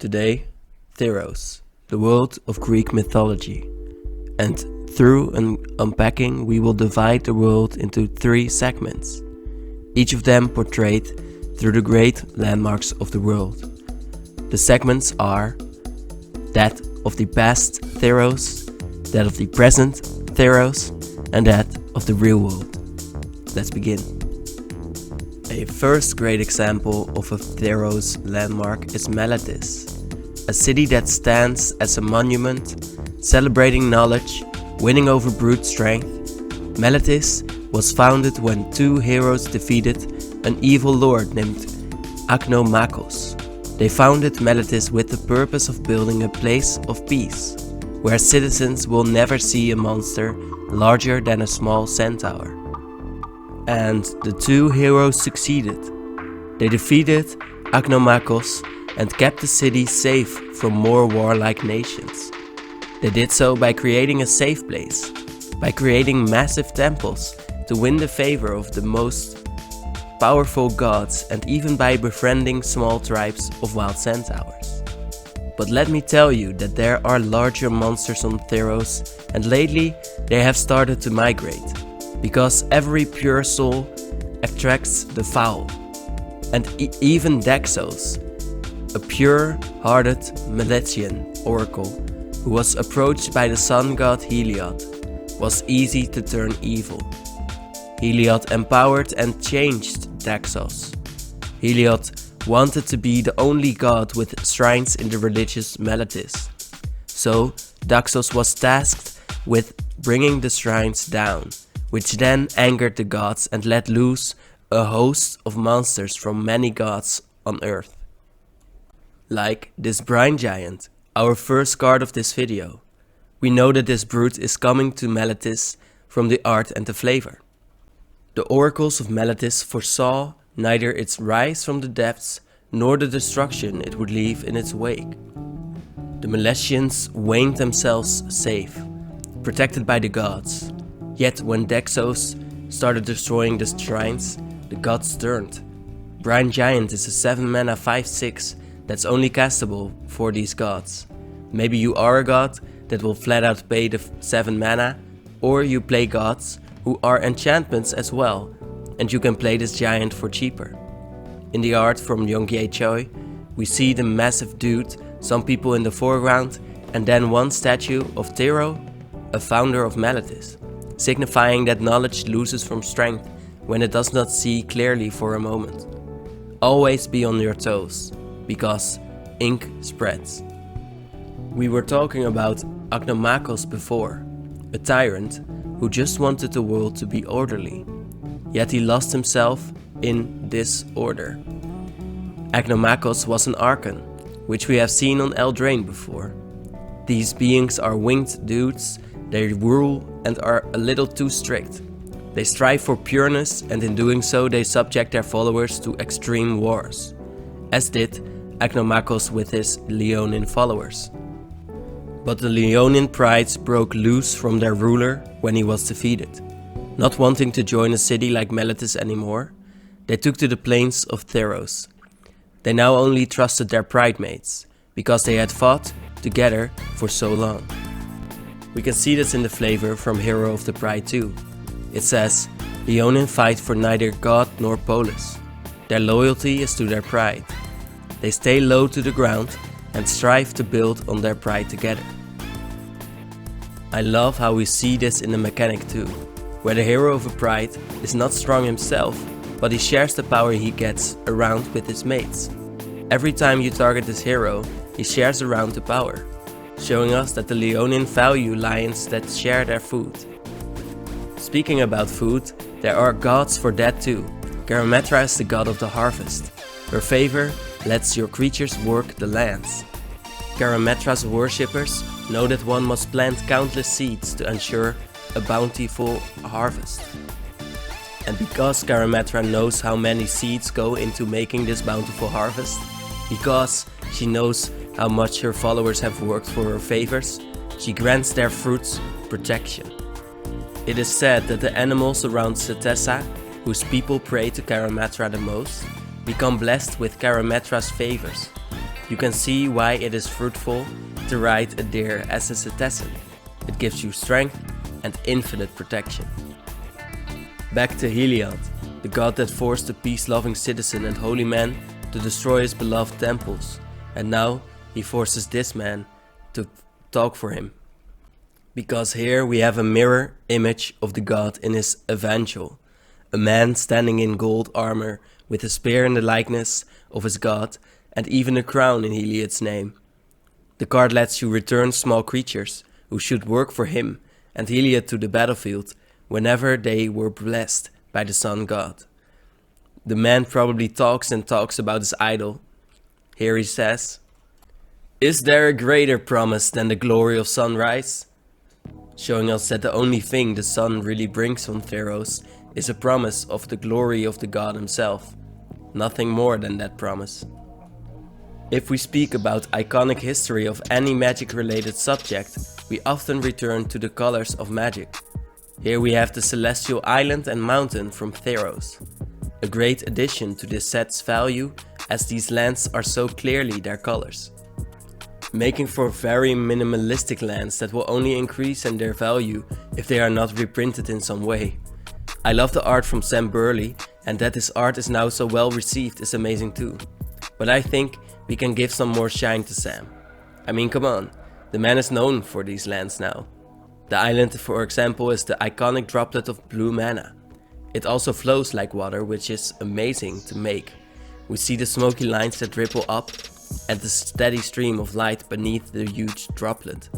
Today, Theros, the world of Greek mythology. And through an unpacking, we will divide the world into 3 segments, each of them portrayed through the great landmarks of the world. The segments are that of the past Theros, that of the present Theros, and that of the real world. Let's begin. A first great example of a Theros landmark is Meletis, a city that stands as a monument celebrating knowledge, winning over brute strength. Meletis was founded when 2 heroes defeated an evil lord named Aknomachos. They founded Meletis with the purpose of building a place of peace, where citizens will never see a monster larger than a small centaur. And the 2 heroes succeeded. They defeated Aknomachos and kept the city safe from more warlike nations. They did so by creating a safe place, by creating massive temples to win the favor of the most powerful gods, and even by befriending small tribes of wild centaurs. But let me tell you that there are larger monsters on Theros, and lately they have started to migrate, because every pure soul attracts the foul. And even Daxos, a pure-hearted Meletian oracle who was approached by the sun god Heliod, was easy to turn evil. Heliod empowered and changed Daxos. Heliod wanted to be the only god with shrines in the religious Meletis. So Daxos was tasked with bringing the shrines down, which then angered the gods and let loose a host of monsters from many gods on Earth. Like this brine giant, our first card of this video. We know that this brute is coming to Meletis from the art and the flavor. The oracles of Meletis foresaw neither its rise from the depths nor the destruction it would leave in its wake. The Meletians waned themselves safe, protected by the gods. Yet when Daxos started destroying the shrines, the gods turned. Brine Giant is a 7 mana 5/6 that's only castable for these gods. Maybe you are a god that will flat out pay the 7 mana, or you play gods who are enchantments as well, and you can play this giant for cheaper. In the art from Yongye Choi, we see the massive dude, some people in the foreground, and then one statue of Tiro, a founder of Meletis, signifying that knowledge loses from strength when it does not see clearly for a moment. Always be on your toes, because ink spreads. We were talking about Aknomachos before, a tyrant who just wanted the world to be orderly, yet he lost himself in disorder. Aknomachos was an archon, which we have seen on Eldraine before. These beings are winged dudes, they rule and are a little too strict. They strive for pureness, and in doing so they subject their followers to extreme wars, as did Aknomachos with his Leonin followers. But the Leonin prides broke loose from their ruler when he was defeated. Not wanting to join a city like Meletis anymore, they took to the plains of Theros. They now only trusted their pride mates, because they had fought together for so long. We can see this in the flavor from Hero of the Pride too. It says, Leonin fight for neither god nor polis. Their loyalty is to their pride. They stay low to the ground and strive to build on their pride together. I love how we see this in the mechanic too, where the hero of a pride is not strong himself, but he shares the power he gets around with his mates. Every time you target this hero, he shares around the power, showing us that the Leonin value lions that share their food. Speaking about food, there are gods for that too. Garametra is the god of the harvest. Her favor lets your creatures work the lands. Garametra's worshippers know that one must plant countless seeds to ensure a bountiful harvest. And because Garametra knows how many seeds go into making this bountiful harvest, because she knows how much her followers have worked for her favors, she grants their fruits protection. It is said that the animals around Setessa, whose people pray to Garametra the most, become blessed with Garametra's favors. You can see why it is fruitful to ride a deer as a citizen. It gives you strength and infinite protection. Back to Heliod, the god that forced a peace-loving citizen and holy man to destroy his beloved temples, and now he forces this man to talk for him. Because here we have a mirror image of the god in his evangel, a man standing in gold armor with a spear in the likeness of his god and even a crown in Heliod's name. The card lets you return small creatures who should work for him and Heliod to the battlefield whenever they were blessed by the sun god. The man probably talks and talks about his idol. Here he says, "Is there a greater promise than the glory of sunrise?" Showing us that the only thing the sun really brings on Theros is a promise of the glory of the god himself. Nothing more than that promise. If we speak about iconic history of any magic related subject, we often return to the colors of magic. Here we have the celestial island and mountain from Theros. A great addition to this set's value as these lands are so clearly their colors, making for very minimalistic lands that will only increase in their value if they are not reprinted in some way. I love the art from Sam Burley, and that his art is now so well received is amazing too. But I think we can give some more shine to Sam. I mean, come on, the man is known for these lands now. The island, for example, is the iconic droplet of blue mana. It also flows like water, which is amazing to make. We see the smoky lines that ripple up and the steady stream of light beneath the huge droplet,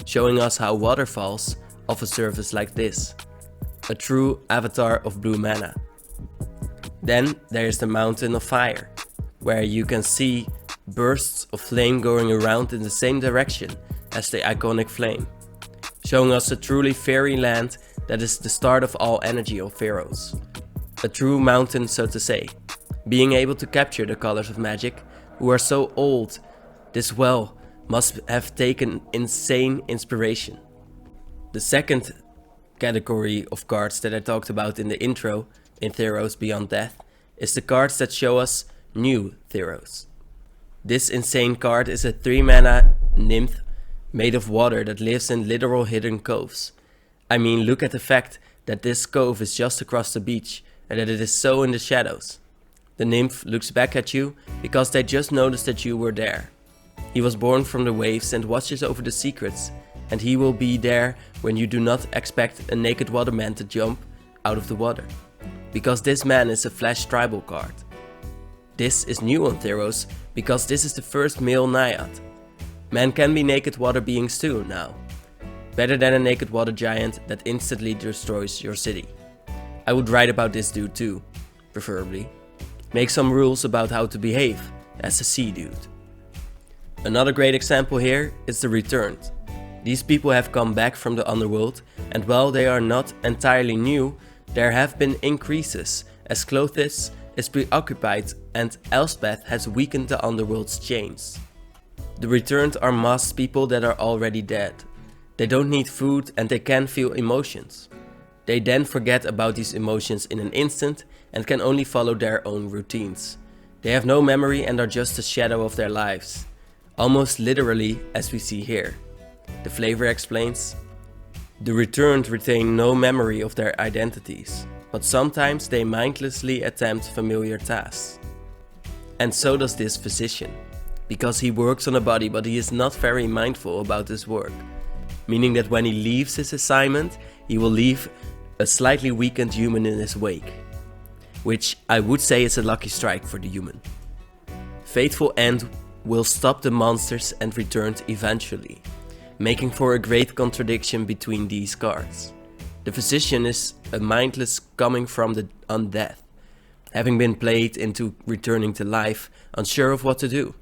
showing us how waterfalls of a surface like this. A true avatar of blue mana. Then there is the mountain of fire, where you can see bursts of flame going around in the same direction as the iconic flame, showing us a truly fairy land that is the start of all energy of Theros. A true mountain, so to say, being able to capture the colors of magic, who are so old, this well must have taken insane inspiration. The second category of cards that I talked about in the intro in Theros Beyond Death is the cards that show us new Theros. This insane card is a 3 mana nymph made of water that lives in literal hidden coves. I mean, look at the fact that this cove is just across the beach and that it is so in the shadows. The nymph looks back at you because they just noticed that you were there. He was born from the waves and watches over the secrets, and he will be there when you do not expect a naked waterman to jump out of the water. Because this man is a flash tribal card. This is new on Theros because this is the first male naiad. Men can be naked water beings too now. Better than a naked water giant that instantly destroys your city. I would write about this dude too, preferably. Make some rules about how to behave as a sea dude. Another great example here is the Returned. These people have come back from the underworld, and while they are not entirely new, there have been increases as Clothis is preoccupied and Elspeth has weakened the underworld's chains. The Returned are masked people that are already dead. They don't need food and they can feel emotions. They then forget about these emotions in an instant and can only follow their own routines. They have no memory and are just a shadow of their lives. Almost literally, as we see here. The flavor explains, the Returned retain no memory of their identities, but sometimes they mindlessly attempt familiar tasks. And so does this physician, because he works on a body but he is not very mindful about his work, meaning that when he leaves his assignment, he will leave a slightly weakened human in his wake, which I would say is a lucky strike for the human. Faithful End will stop the monsters and Returned eventually, making for a great contradiction between these cards. The physician is a mindless coming from the undead, having been played into returning to life, unsure of what to do.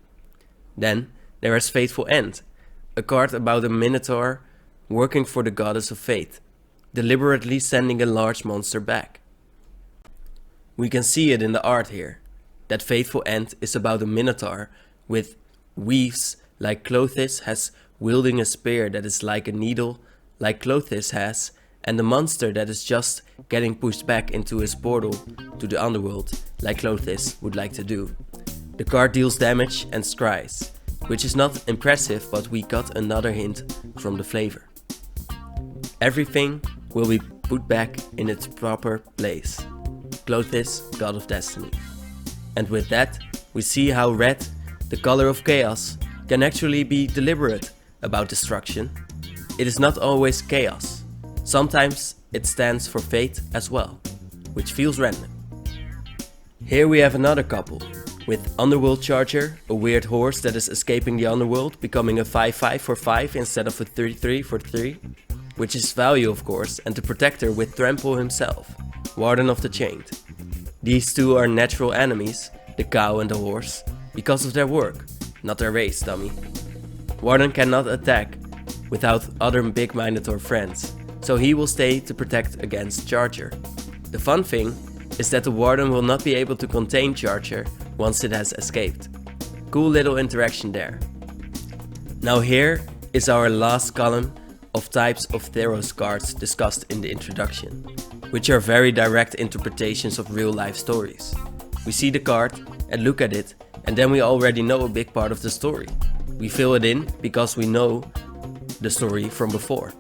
Then there is Faithful End, a card about a minotaur working for the goddess of fate, deliberately sending a large monster back. We can see it in the art here, that Faithful End is about a minotaur with weaves like Clothis has, wielding a spear that is like a needle like Clothis has, and the monster that is just getting pushed back into his portal to the underworld like Clothis would like to do. The card deals damage and scries, which is not impressive, but we got another hint from the flavor. Everything will be put back in its proper place. Clothes, God of Destiny. And with that, we see how red, the color of chaos, can actually be deliberate about destruction. It is not always chaos. Sometimes it stands for fate as well, which feels random. Here we have another couple, with Underworld Charger, a weird horse that is escaping the underworld, becoming a 5/5 for 5 instead of a 3/3 for 3, which is value of course, and the protector with Trample himself, Warden of the Chained. These two are natural enemies, the cow and the horse, because of their work, not their race, dummy. Warden cannot attack without other big Minotaur friends, so he will stay to protect against Charger. The fun thing is that the Warden will not be able to contain Charger once it has escaped. Cool little interaction there. Now here is our last column of types of Theros cards discussed in the introduction, which are very direct interpretations of real life stories. We see the card and look at it, and then we already know a big part of the story. We fill it in because we know the story from before.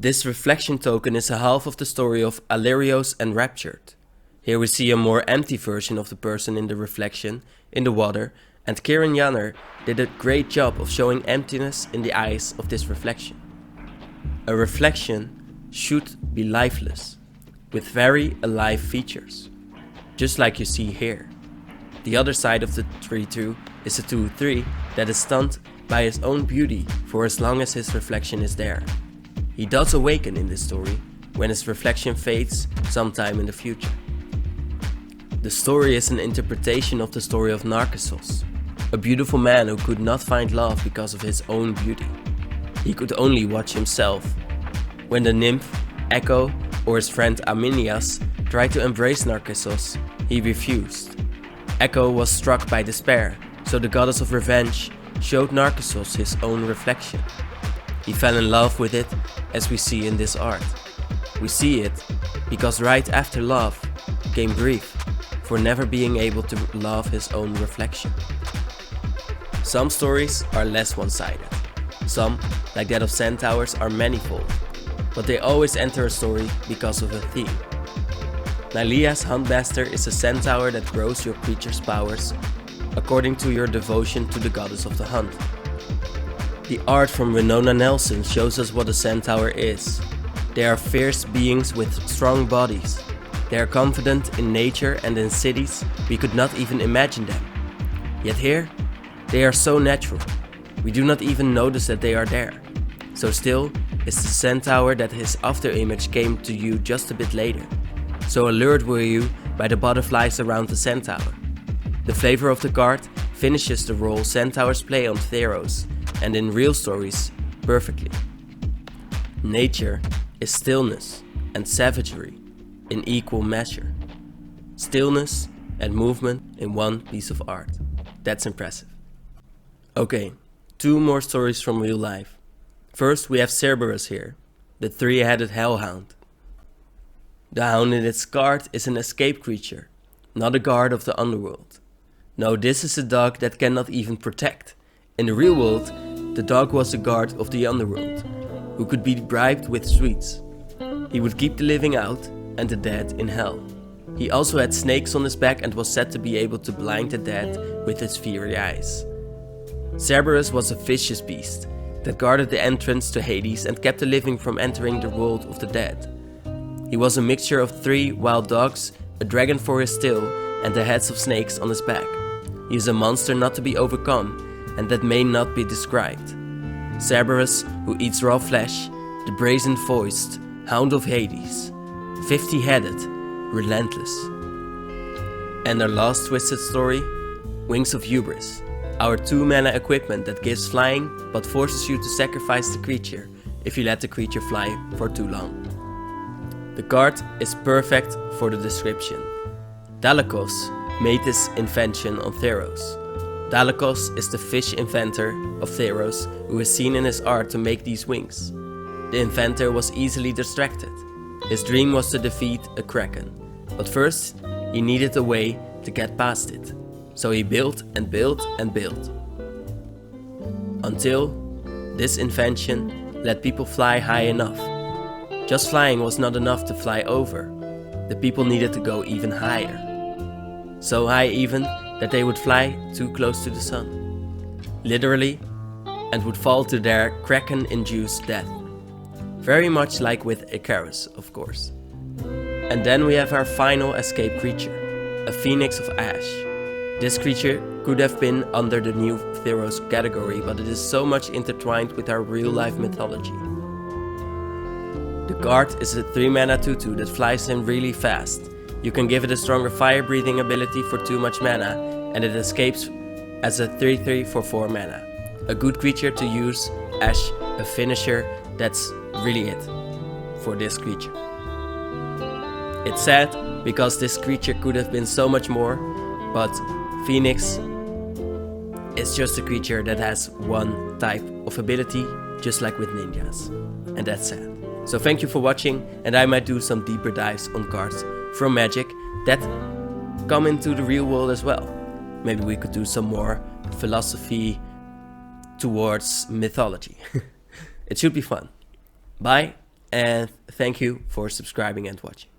This reflection token is a half of the story of Alerios and Raptured. Here we see a more empty version of the person in the reflection in the water, and Kieran Janner did a great job of showing emptiness in the eyes of this reflection. A reflection should be lifeless, with very alive features, just like you see here. The other side of the 3-2 is a 2-3 that is stunned by his own beauty for as long as his reflection is there. He does awaken in this story when his reflection fades sometime in the future. The story is an interpretation of the story of Narcissus, a beautiful man who could not find love because of his own beauty. He could only watch himself. When the nymph, Echo, or his friend Aminias tried to embrace Narcissus, he refused. Echo was struck by despair, so the goddess of revenge showed Narcissus his own reflection. He fell in love with it, as we see in this art. We see it because right after love came grief for never being able to love his own reflection. Some stories are less one-sided. Some, like that of centaurs, are manifold, but they always enter a story because of a theme. Nylea's Huntmaster is a centaur that grows your creature's powers according to your devotion to the goddess of the hunt. The art from Winona Nelson shows us what a centaur is. They are fierce beings with strong bodies. They are confident in nature and in cities we could not even imagine them. Yet here, they are so natural. We do not even notice that they are there. So still is the centaur that his afterimage came to you just a bit later. So allured were you by the butterflies around the centaur. The flavor of the card finishes the role centaurs play on Theros and in real stories perfectly. Nature is stillness and savagery in equal measure. Stillness and movement in one piece of art. That's impressive. Okay, two more stories from real life. First we have Cerberus here, the three-headed hellhound. The hound in its card is an escape creature, not a guard of the underworld. No, this is a dog that cannot even protect. In the real world, the dog was a guard of the underworld, who could be bribed with sweets. He would keep the living out and the dead in hell. He also had snakes on his back and was said to be able to blind the dead with his fiery eyes. Cerberus was a vicious beast that guarded the entrance to Hades and kept the living from entering the world of the dead. He was a mixture of 3 wild dogs, a dragon for his tail, and the heads of snakes on his back. He is a monster not to be overcome, and that may not be described. Cerberus, who eats raw flesh, the brazen-voiced Hound of Hades, 50-headed, relentless. And our last twisted story, Wings of Hubris, our 2-mana equipment that gives flying but forces you to sacrifice the creature if you let the creature fly for too long. The card is perfect for the description. Daxos made this invention on Theros. Daxos is the fish inventor of Theros who is seen in his art to make these wings. The inventor was easily distracted. His dream was to defeat a kraken, but first he needed a way to get past it. So he built and built and built. Until this invention let people fly high enough. Just flying was not enough to fly over. The people needed to go even higher. So high even that they would fly too close to the sun. Literally, and would fall to their kraken-induced death. Very much like with Icarus, of course. And then we have our final escape creature, a phoenix of ash. This creature could have been under the new Theros category, but it is so much intertwined with our real-life mythology. The card is a 3-mana 2/2 that flies in really fast. You can give it a stronger fire-breathing ability for too much mana, and it escapes as a 3/3 for 4 mana. A good creature to use as a finisher, that's really it for this creature. It's sad because this creature could have been so much more, but Phoenix is just a creature that has one type of ability, just like with ninjas, and that's sad. So thank you for watching, and I might do some deeper dives on cards from Magic that come into the real world as well. Maybe we could do some more philosophy towards mythology. It should be fun. Bye, and thank you for subscribing and watching.